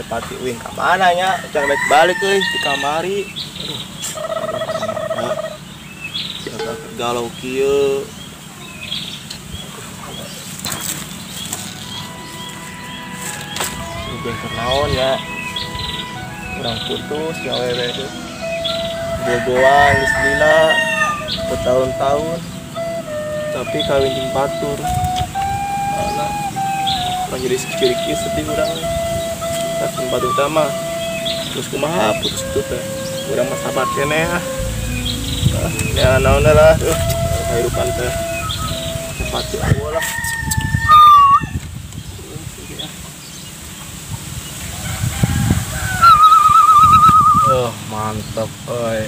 Cepati uing ke mana nya? Jangan balik euy di kamari. Aduh. Jaga galau kieu. Udah kenaon ya. Kurang putus ya wewe tuh. Boboan geus lila bertahun-tahun. Tapi kawin jeung batur. Anak jadi security sedih urang. Tapi batur utama. Terus kumaha putus itu teh. Urang mah sabar keneh ah. Ya naon lah kehidupan teh. Sepatu eueuh lah. Mantep euy.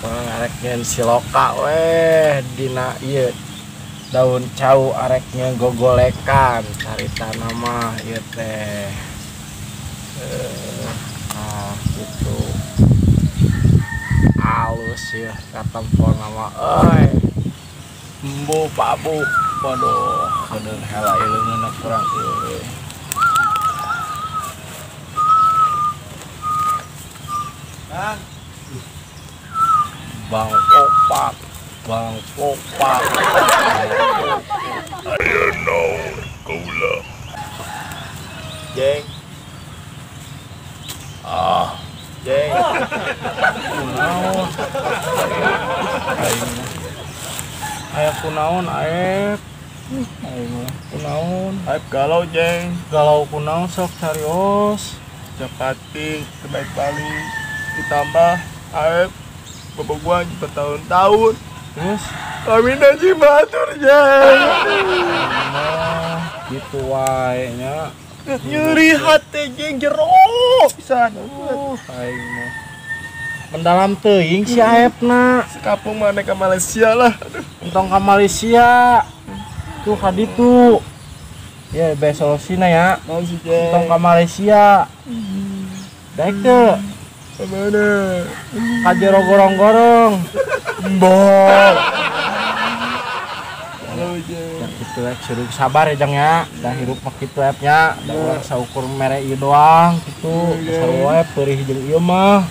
Arek nyen siloka weh dina ieu daun cau areknya gogolekan carita nama ieu teh. Gitu. Alus ya katempo nama euy. Embu pabu. Waduh, bener hela ileungeunna kurang euy. Bang Opak. Ayo know kaula. Jeng. Jeng. Kunaon? Ayak kunaon aep? Kunaon? Aep galau jeng. Galau kunaon sok carios. Cepati kebaik balik. Ditambah aep bapak gua bertahun-tahun. Terus kami naji batur jeng. Gitu wae nya. Nyeri hati jeng jeruk pisan. Aing mah. Mendalam teuing si aepna. Sekapung mana ke Malaysia lah. Entong ke Malaysia. Tuh ka ditu. Ya bae solusina ya. Naon sih jeng? Entong ke Malaysia. Daek teu. Kemana? Kajero gorong-gorong. Mbok. Halo jeng. Gitu ya, suruh sabar ya jeng ya. Dah hirup mah kitu nya. Da urang saukur mere ieu doang gitu. Saru wae peurih jeung ieu mah.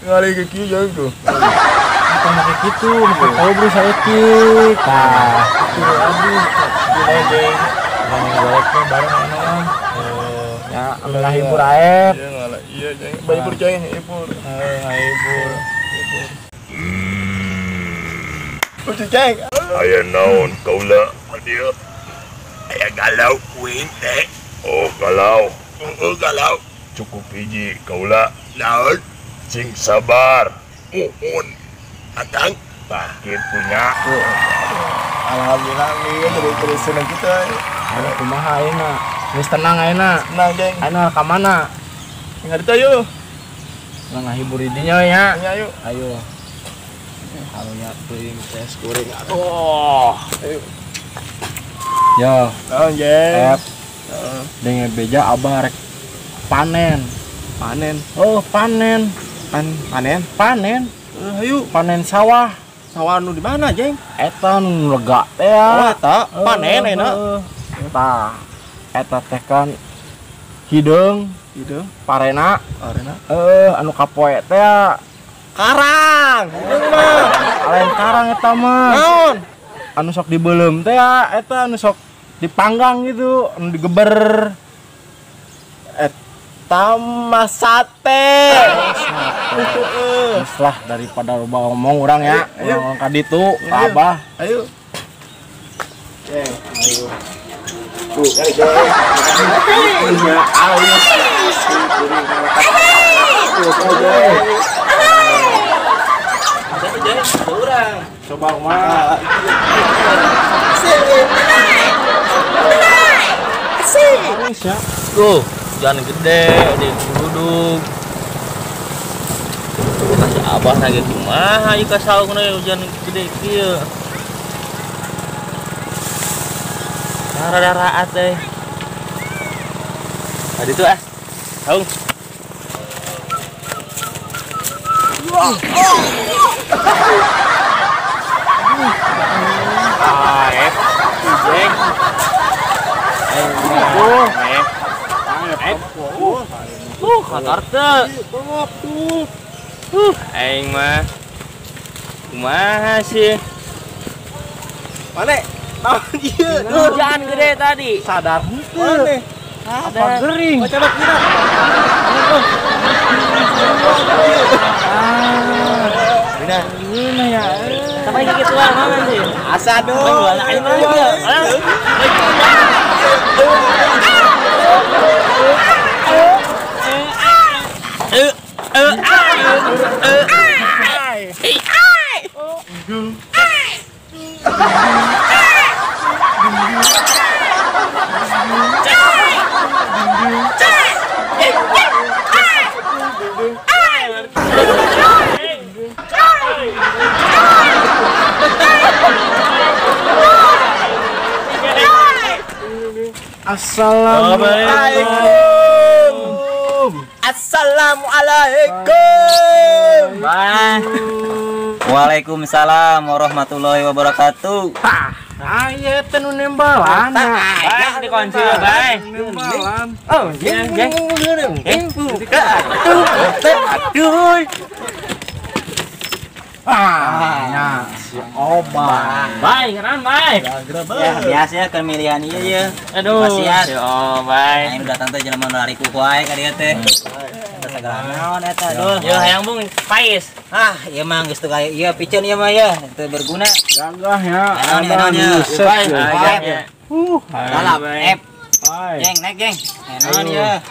Ngali ke kieu jeng tuh. Bukan make kitu, make kobru saeutik. Tah, kitu aduh. Gimana jeng? Ngoleknya bareng enak. Ya, ambil hibur aep. Iya, jeng. Hibur jeng, hibur. Hibur. Lucu jeng. Aya naon kaula dia. Aya galau uing teh. Oh, galau. Galau. Cukup hiji kaula. Naon? Cing sabar. Muhun. Akang. Tah kitunya. Alhamdulillah nih, terus seneng kita. Ada kumaha ayeuna? Geus tenang ayeuna. Tenang jeng. Ayeuna ka mana? Tinggal ditu yuk. Ngahibur dinya ya. Ayo. Ayo. Harunya teuing tes kuring. Aduh. Ayo. Yo. Naon jeng? Dengan beja abah rek panen. Panen. Oh, panen. Panen. Ayo panen sawah. Sawah nu di mana, jeng? Eta nu lega teh. Oh, eta panen enak. Eta teh kan hideung parena anu kapoe teh karang. Hideung mah lain karang eta mah. Naon? Anu sok dibeuleum teh eta anu sok dipanggang gitu, anu digeber. Eta mah sate. Lah daripada loba ngomong urang ya. Ngomong ka ditu ka Abah. Ayo. Ayo. Tuh, kali jeng. Punya alus. Tuh, jeng. Satu jeng, urang. Coba mah. Asik. Tuh, jangan gede di duduk. Kasih Abah lagi kumaha ieu kasaungna hujan gede kieu. Darah-darah teh. Tadi tuh saung. Jeng. motor teu. Aing mah kumaha sih? Mana? Naon ieu? Hujan gede tadi. Sadar henteu. Apa gering? Coba kira. Benar. Ini ya. Sampai gitu lah mana sih? Asa dong. Aing mah aja. Assalamualaikum. Assalamualaikum. Waalaikumsalam warahmatullahi wabarakatuh. Aya teh nu nembalan. Baik dikunci ya, baik. Nembalan. Oh, jeng. Aduh. Ah, si Oba. Baik, kan baik. Ya biasa pemilihan ieu ya. Aduh. Kasihan. Oh, baik. Aing datang teh jelema nu lari ku wae ka dieu teh. Segala naon eta dul. Yo hayang bung pais. Ah, ieu mah geus teu kaya ieu piceun ieu mah ya, teu berguna. Gagah ya. Naon ya. Ya. Galap, Geng, naik geng. Naon ya.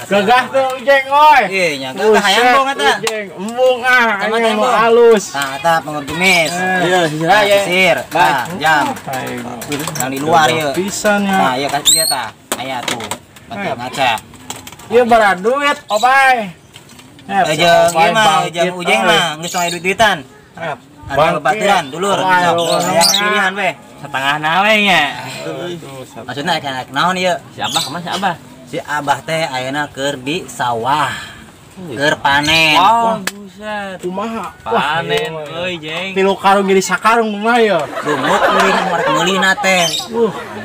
Gagah tuh jeng oi. Ieu nya gagah hayang bong eta. Jeng embung Sama aya tembok. mau halus. Nah, eta pengurgemis. Iya, Nah, sisir. Nah, jam. Yang di luar ieu. Pisan Nah, ya. ieu kan ieu tah. Aya tuh. Pakai ngaca. Ieu bara duit, Obay. Jeung ieu mah, jeung ujeng mah geus aya duit-duitan. Ada baturan dulur. Yang pilihan we. Setengah nawe nya. Maksudna kayak naon ieu? Si Abah kemana si Abah? Si Abah teh ayeuna keur di sawah. Keur panen. Oh, buset. Kumaha? Panen euy, jeng. Tilu karung jadi sakarung mah ya. Lumut meulih ngorek meulihna teh.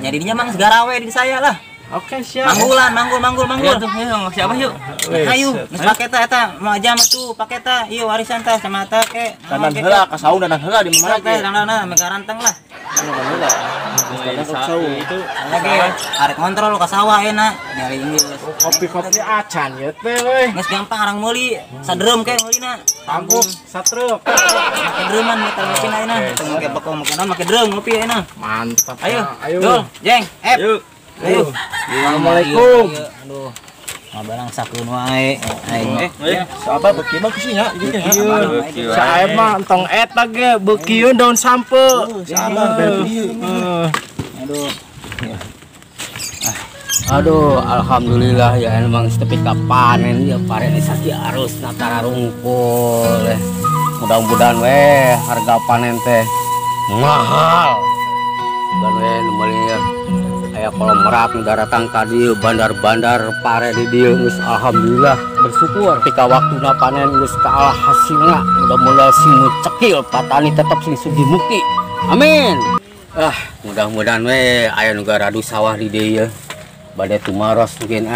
Nya didinya mang segara we di saya lah. Oke, siap. Manggulan, manggul. Ayo tuh, ayo si Abah yuk. Hayu, geus pake eta mau aja mah tuh pake eta. Ieu warisan teh sama eta ke. Dandan heula ka saung dandan heula di mana Oke, dang-dang mega ranteng lah. Itu Lagi arek kontrol ka sawah enak nyari Inggris. kopi-kopi acan ya teh euy. Geus gampang arang meuli, sadreum ke meulina. Tangguh satruk. Make dreuman metal mesin ayeuna. Teu make bekong make naon make dreum ngopi ayeuna. Mantap. Ayo, Ayo. Dul, Jeng, Yuk. Ayo. Assalamualaikum. Aduh. Ngabarang sakeun wae. Aing. Sahabat beuki mah kusinya ieu teh. Beuki wae. Saeb mah entong eta ge beukieun daun sampe. Sabar beuki. Aduh. Aduh, alhamdulillah ya emang tepi panen ya pare di saki arus natara rungkul. Mudah-mudahan we harga panen teh mahal. Dan we numeli ya aya kolom merak nu datang ka dieu bandar-bandar pare di dieu geus alhamdulillah bersyukur ketika waktuna panen geus kalah hasilna mudah-mudahan sing cekil patani tetap sing sugih muki. Amin. Mudah-mudahan we aya nu garadu sawah di dieu. Bade tumaros mungkin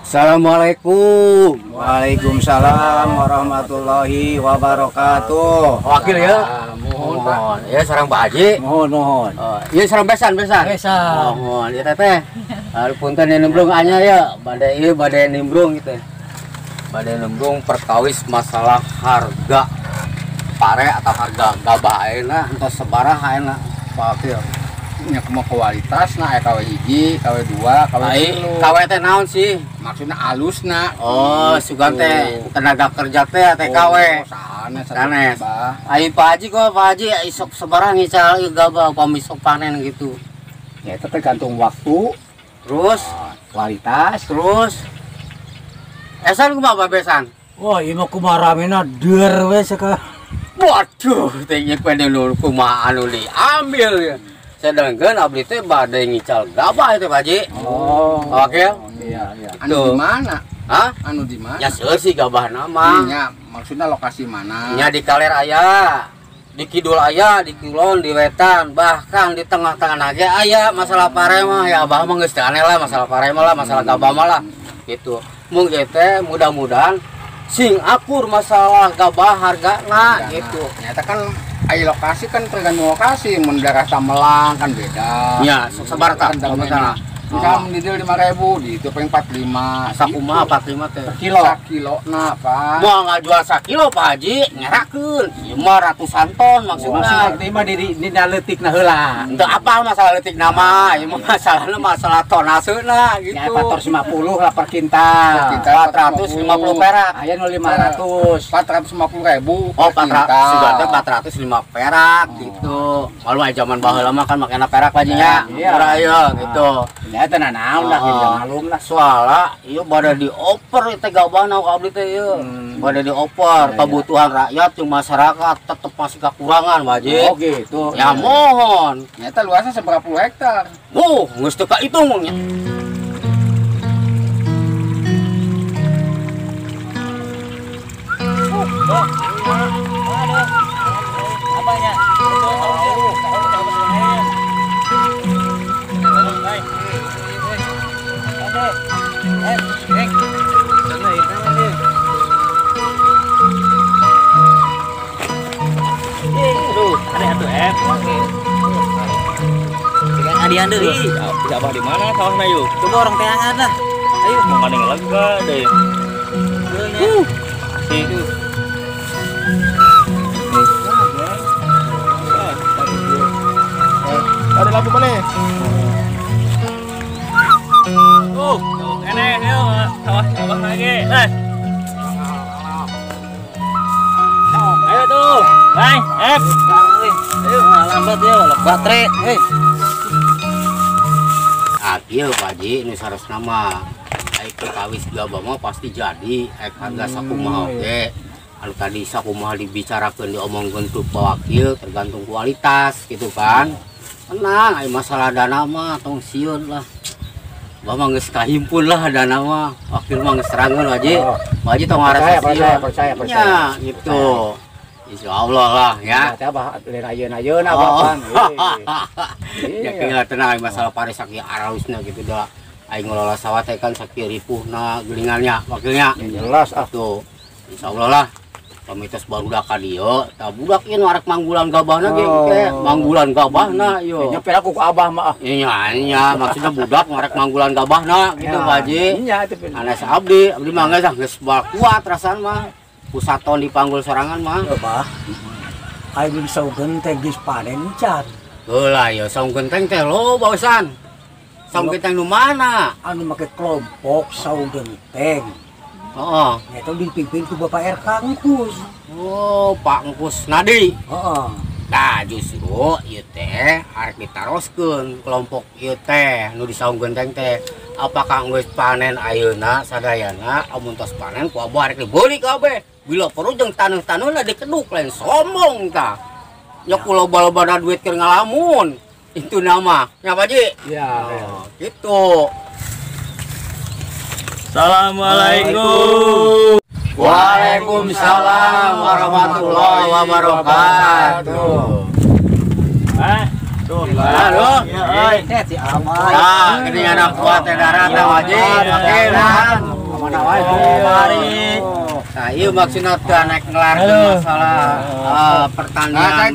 Assalamualaikum. Waalaikumsalam warahmatullahi wabarakatuh. Wakil ya. Mohon. Ya sareng Pak Haji. Mohon. Ieu sareng besan. Besan. Mohon ieu teh. Punten nimbrung anya ya. Bade ieu bade nimbrung gitu. Bade nimbrung perkawis masalah harga pare atau harga gabah ayeuna entos sabaraha ayeuna Pak Wakil. Nya kumaha kualitas na KW 1, KW 2, KW 3. KW teh naon sih? Maksudna alusna. Oh, sugan teh tenaga kerja teh TKW. Sanes. Ayo Pak Haji kok Pak Haji isok sebarang ngical gabah upami sok panen gitu. Ya itu tergantung waktu, terus kualitas, terus esan kumaha besan? Wah, ieu mah kumaha ramena deur we saka. Waduh, teh nya pede lu kumaha anu diambil ya. Sedangkan abdi teh bade ngical gabah itu Pak Haji. Oh. Oke. Iya. Anu Anu di mana? Hah? Anu di mana? Ya seueur sih gabah nama. Nya maksudnya lokasi mana? Nya di Kaler aya, di Kidul aya, di Kulon, di Wetan, bahkan di tengah-tengah aya masalah pare mah ya abah mah geus teu aneh lah masalah pare mah lah, masalah gabah mah lah. Gitu. mungkin teh mudah-mudahan sing akur masalah gabah harga gitu. Ternyata kan ai lokasi kan tergantung lokasi, mun daerah Tamelang kan beda. Ya, sabar tak masalah. Bisa mendidil 5.000 di itu paling 45 Sakumaha 45 teh. kilo. Nah, Pak. Mau nggak jual 1 kilo Pak Haji, ngerakeun. Ieu mah ratusan ton maksudna. Maksudnya mah dina leutikna heula. Untuk apa masalah letik nama? Ieu mah masalahna masalah tonaseuna gitu. Ya 450 lah per kintal. 450 perak. Aya nu 500. 450.000. Oh, 400 sudah ada 405 perak gitu. Malu aja zaman baheula mah kan makana perak bajinya. Iya. Murah ya gitu. Ya teh naon lah kita malum lah. Soalnya ieu bade dioper teh gabahna ka abdi teh ieu. Bade dioper kebutuhan rakyat jeung masyarakat tetep masih kekurangan Baji. Oh gitu. Ya mohon. Ternyata luasnya seberapa puluh hektar. Geus teu kahitung nya. Apanya? Adian deui. Bisa apa di mana sawahna yuk? Coba orang teangan lah. Ayo mau maning lega deh. Itu. Ada lampu mana? Kene yo sawah lagi. Ayo tuh. Hai, Ayo lambat ya, baterai. Ieu Pak Haji nu sarosna mah ai perkawis gabah mah pasti jadi harga sakumaha oge. Anu tadi sakumaha dibicarakeun diomongkeun ku wakil tergantung kualitas gitu kan. Tenang, ai masalah dana mah tong sieun lah. Bah mah geus kahimpun lah dana mah. Wakil mah geus terangeun Haji. Pak Haji tong ngarasa Percaya. Ya, gitu. Insyaallah lah ya. Teh abah lain ayeuna Bapak. Ya kira tenang masalah pare sakieu arausna gitu dah. Aing ngelola sawah teh kan sakieu ripuhna gelingannya wakilnya. Jelas ah. Tuh. Insyaallah lah. Pamitos barudak ka dieu, tah budak ieu nu arek manggulan gabahna ge teh, manggulan gabahna ieu. Nyepel aku ku abah mah. Iya, maksudnya budak ngarek manggulan gabahna gitu Pak Haji. Iya itu. Anes abdi mah geus kuat rasana mah. Pusaton dipanggul sorangan mah. Bah. Ai bisa genteng geus panen can. Heula ya saung genteng teh lo baosan. Saung genteng nu mana? Anu make kelompok saung genteng. Heeh. Eta dipimpin ku Bapak RK Ngkus. Oh, Pak Ngkus Nadi. Heeh. Nah, justru ieu teh arek ditaroskeun kelompok ieu teh nu di saung genteng teh. Apakah geus panen ayeuna sadayana amun tos panen ku abah arek dibeuli kabeh. Bila perlu jeung taneuh-taneuhna dikeduk lain sombong tah. Nya loba-lobana duit keur ngalamun. Itu nama. Ya Pak Haji? Iya. Gitu. Assalamualaikum. Waalaikumsalam warahmatullahi wabarakatuh. Tuh. Halo. Set si Amai. Nah, gini anak kuat teh darat Pak Haji. Oke, nah. Mana wae mari. Nah, iya maksudnya teh naik ngelarkeun masalah pertanian.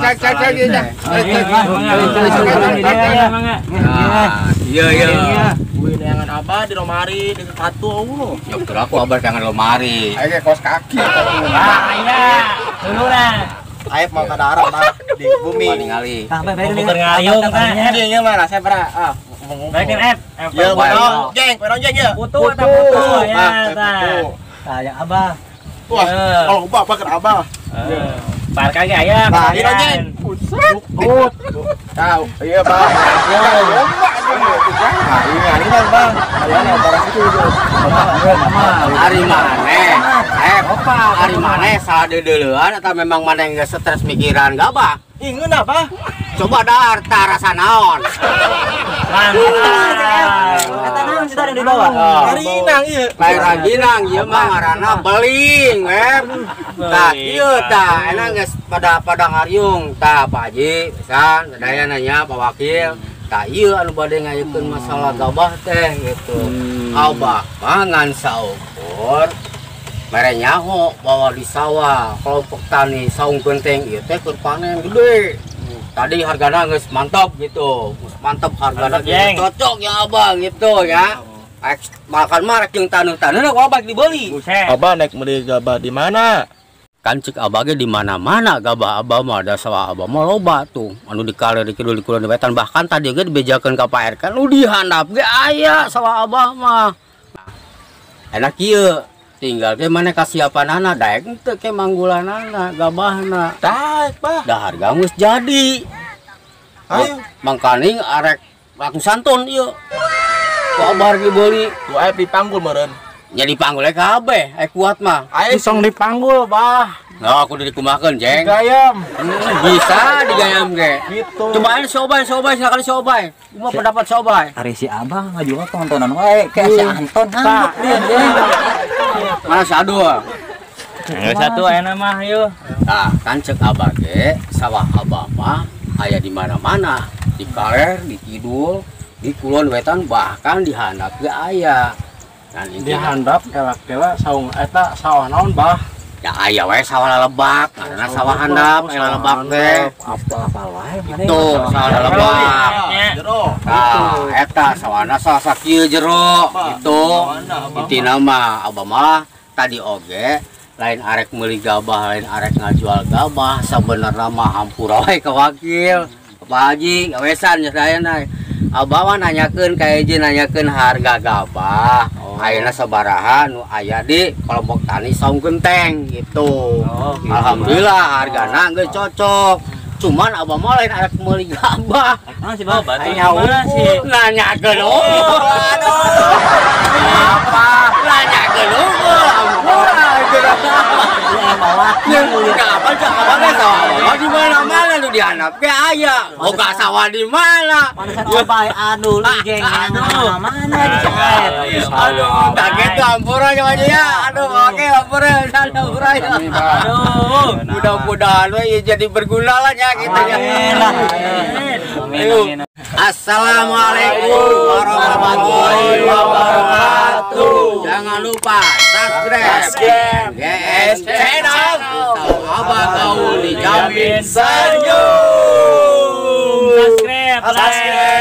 Iya. Dengan abah di lemari di sepatu. Nyokter aku abah jangan lemari. Ayo kos kaki. Iya. Dulu lah. Ayo mau ke darat di bumi. Ningali. Baik Komputer ngayung teh. Ini mana saya pernah. Baikin F. Ya, betul. Jeng ya. Foto atau foto ya tah. Kayak abah. Wah, kalau abah ke abah. Par kagak aya. Nah, ini Jeng. Tahu. Iya, Bang. Nah, ini Bang. Kalian barang itu. Ari maneh. Ari maneh sadeuleuan eta memang maneh geus stres mikiran gabah. Ingeun apa? Coba darta rasa naon. Kata naon kita ada di bawah. Karinang ieu. Lain raginang ieu mah ngaranna beling, web. Tah ieu tah enak geus pada ngariung tah Pak Haji, pisan sadaya nanya Pak Wakil. Tah ieu anu bade ngayekeun masalah gabah teh gitu. Abah mangan saukur Bogor mere nyaho bawa di sawah kelompok tani saung genteng ieu teh keur panen gede. Tadi hargana geus mantap gitu. Geus mantap hargana cocok ya Abang gitu ya. Makan mah rek jeung taneuh-taneuh ku Abang dibeli. Abah naik beli gabah di mana? Kan cek Abah ge di mana-mana gabah Abah mah ada sawah Abah mah loba tuh. Anu dikaler di kidul di kulon di wetan bahkan tadi ge dibejakeun ka Pak RK nu di handap ge aya sawah Abah mah. Enak ieu. Tinggal ke mana kasiapanana daek teu ke manggulanana gabahna. Daek, Bah. Da harga geus jadi. Ayo. Mangkaning arek ratusan ton ieu. Ku Abah dibeli. Ku aep dipanggul meureun. Nya dipanggul kabeh, kuat mah. Ayo song dipanggul, Bah. Nah, aku udah dikumakeun, Jeng. Gayam. Bisa digayam ge. Gitu. Cobain sobay sekali sobay. Gua pendapat sobay. Ari si Abah ngajual tontonan wae kayak si Anton handap dia. Mana si Adul? Yang satu enak mah yuk. Nah, kan cek Abah ge, sawah Abah mah aya di mana-mana. Di Kaler, di Kidul, di Kulon Wetan bahkan di handap ge aya. Dan Di handap kelak-kelak saung eta sawah naon, Bah? ya aya wae sawah lalebak, karena sawah handap, lalebak teh. Apa wae Itu sawah lalebak. Nah, eta sawana salah sakieu jero itu intina mah Abah mah tadi oge lain arek meuli gabah lain arek ngajual gabah sabenerna mah hampura wae ka wakil Pak Haji gawesan nya sadayana Abah mah nanyakeun ka hiji nanyakeun harga gabah ayeuna sabaraha nu aya di kelompok tani saung genteng gitu. Alhamdulillah hargana geus cocok. Cuman Abah mah lain arek meuli gabah. Si Bah batu Nanya mana sih? nanyakeun aduh. Apa? Nanyakeun apa sawah sawah di mana-mana lu dihanap ge aya. Boga sawah di mana? Sobay aduh jeng mana dicaet. Aduh, kaget tuh ampura aja ya. Aduh, oke ampura ya. Aduh. Mudah-mudahan we jadi berguna lah ya gitu ya. Amin. Assalamualaikum warahmatullahi wabarakatuh. Jangan lupa subscribe GS Channel. Abah Gaul dijamin senyum. Subscribe.